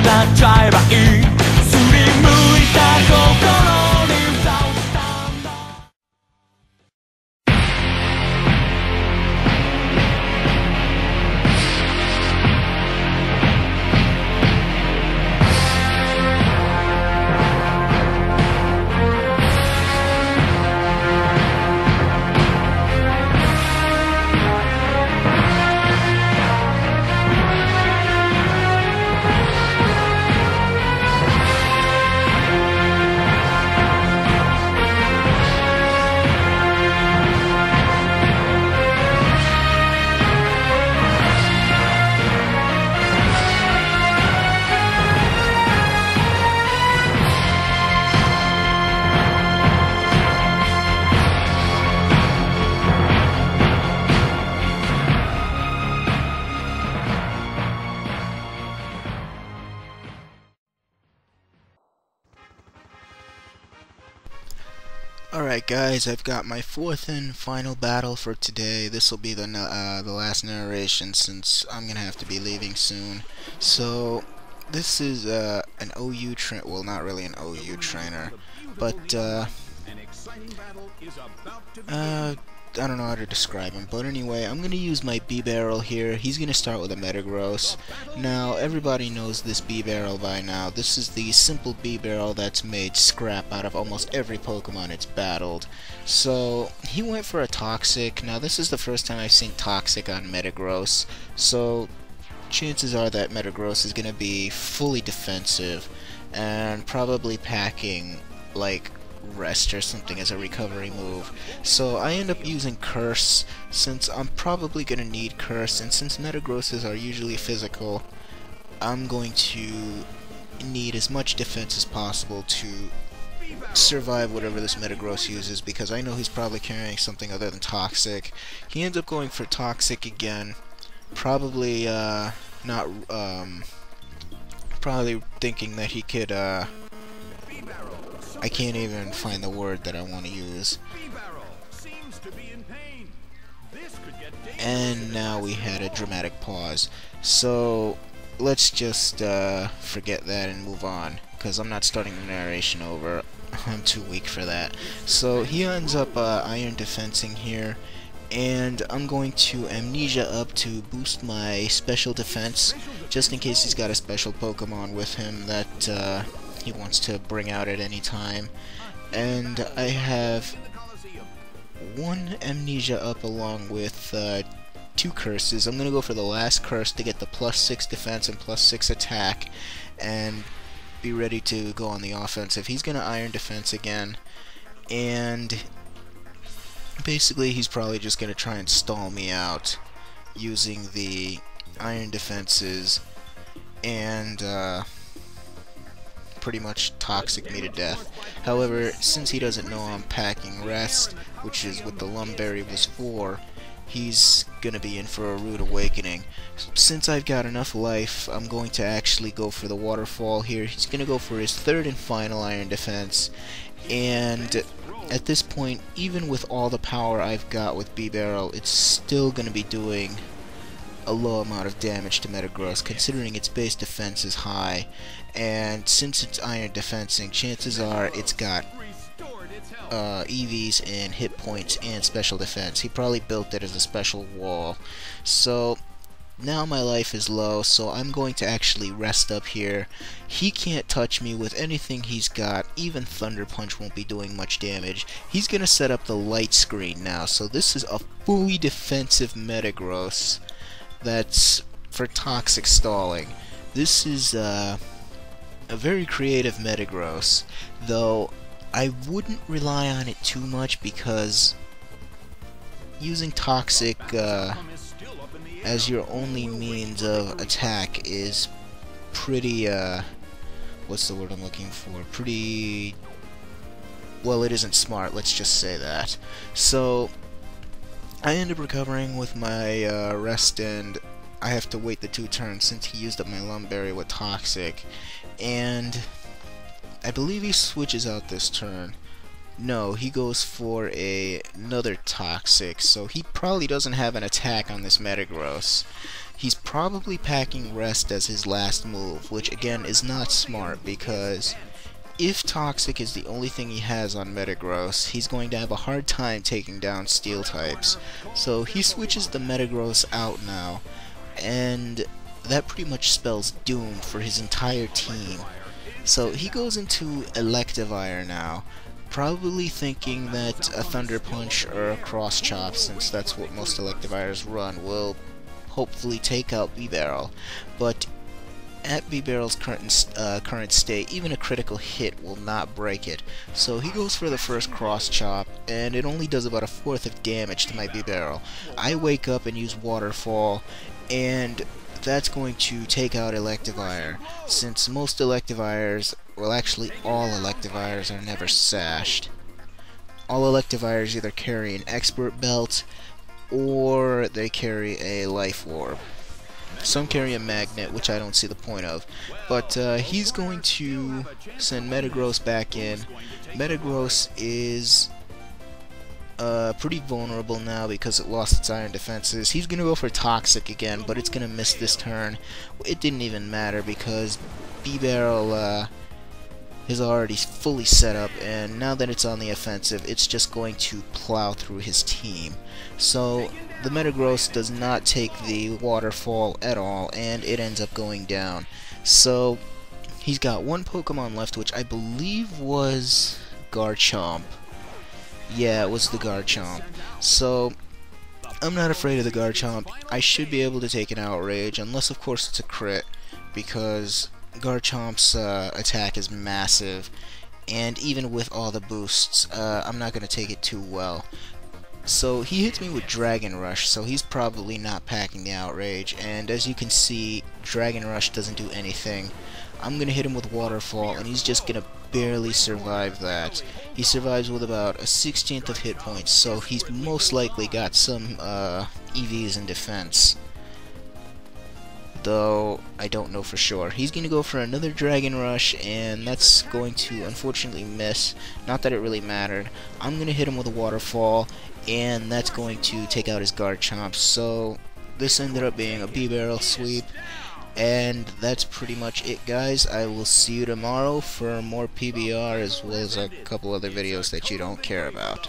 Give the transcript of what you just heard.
なっちゃえばいいすりむいた心に蓋をしたんだAlright guys, I've got my fourth and final battle for today. This will be the last narration since I'm going to have to be leaving soon. So, this is an OU trainer, well not really an OU trainer, but I don't know how to describe him, but anyway, I'm going to use my B-Barrel here. He's going to start with a Metagross. Now, everybody knows this B-Barrel by now. This is the simple B-Barrel that's made scrap out of almost every Pokemon it's battled. So, he went for a Toxic. Now, this is the first time I've seen Toxic on Metagross, so chances are that Metagross is going to be fully defensive and probably packing, like, Rest or something as a recovery move. So I end up using Curse since I'm probably going to need Curse, and since Metagrosses are usually physical, I'm going to need as much defense as possible to survive whatever this Metagross uses, because I know he's probably carrying something other than Toxic. He ends up going for Toxic again, probably probably thinking that he could I can't even find the word that I want to use. And now we had a dramatic pause. So let's just forget that and move on, because I'm not starting the narration over. I'm too weak for that. So he ends up Iron Defensing here, and I'm going to Amnesia up to boost my special defense, just in case he's got a special Pokemon with him that he wants to bring out at any time. And I have one Amnesia up along with two Curses. I'm going to go for the last Curse to get the +6 defense and +6 attack and be ready to go on the offensive. He's going to Iron Defense again, and basically he's probably just going to try and stall me out using the Iron Defenses and pretty much Toxic me to death. However, since he doesn't know I'm packing Rest, which is what the Lumberry was for, he's gonna be in for a rude awakening. Since I've got enough life, I'm going to actually go for the Waterfall here. He's gonna go for his third and final Iron Defense, and at this point, even with all the power I've got with B-Barrel, it's still gonna be doing a low amount of damage to Metagross, considering its base defense is high, and since it's Iron Defensing, chances are it's got EVs and hit points and special defense. He probably built it as a special wall. So now my life is low, so I'm going to actually rest up here. He can't touch me with anything he's got. Even Thunder Punch won't be doing much damage. He's going to set up the light screen now, so this is a fully defensive Metagross that's for Toxic stalling. This is a very creative Metagross, though I wouldn't rely on it too much, because using Toxic as your only means of attack is pretty, what's the word I'm looking for? Pretty, well, it isn't smart, let's just say that. So I end up recovering with my Rest, and I have to wait the 2 turns since he used up my Lumberry with Toxic, and I believe he switches out this turn. No, he goes for another Toxic, so he probably doesn't have an attack on this Metagross. He's probably packing Rest as his last move, which again is not smart because if Toxic is the only thing he has on Metagross, he's going to have a hard time taking down Steel types. So he switches the Metagross out now, and that pretty much spells doom for his entire team. So he goes into Electivire now, probably thinking that a Thunder Punch or a Cross Chop, since that's what most Electivires run, will hopefully take out B-Barrel. But at B-Barrel's current state, even a critical hit will not break it. So he goes for the first Cross Chop, and it only does about a fourth of damage to my B-Barrel. I wake up and use Waterfall, and that's going to take out Electivire, since most Electivires, well actually all Electivires, are never sashed. All Electivires either carry an Expert Belt, or they carry a Life Orb. Some carry a Magnet, which I don't see the point of. But he's going to send Metagross back in. Metagross is pretty vulnerable now because it lost its Iron defenses. He's going to go for Toxic again, but it's going to miss this turn. It didn't even matter because B-Barrel is already fully set up, and now that it's on the offensive, it's just going to plow through his team. So the Metagross does not take the Waterfall at all, and it ends up going down. So he's got one Pokemon left, which I believe was Garchomp. Yeah, it was the Garchomp. So I'm not afraid of the Garchomp. I should be able to take an Outrage, unless of course it's a crit, because Garchomp's attack is massive, and even with all the boosts, I'm not going to take it too well. So he hits me with Dragon Rush, so he's probably not packing the Outrage, and as you can see, Dragon Rush doesn't do anything. I'm going to hit him with Waterfall, and he's just going to barely survive that. He survives with about a 16th of hit points, so he's most likely got some EVs in defense. Though I don't know for sure. He's going to go for another Dragon Rush, and that's going to unfortunately miss. Not that it really mattered. I'm going to hit him with a Waterfall, and that's going to take out his Garchomp. So this ended up being a B-Barrel sweep, and that's pretty much it, guys. I will see you tomorrow for more PBR, as well as a couple other videos that you don't care about.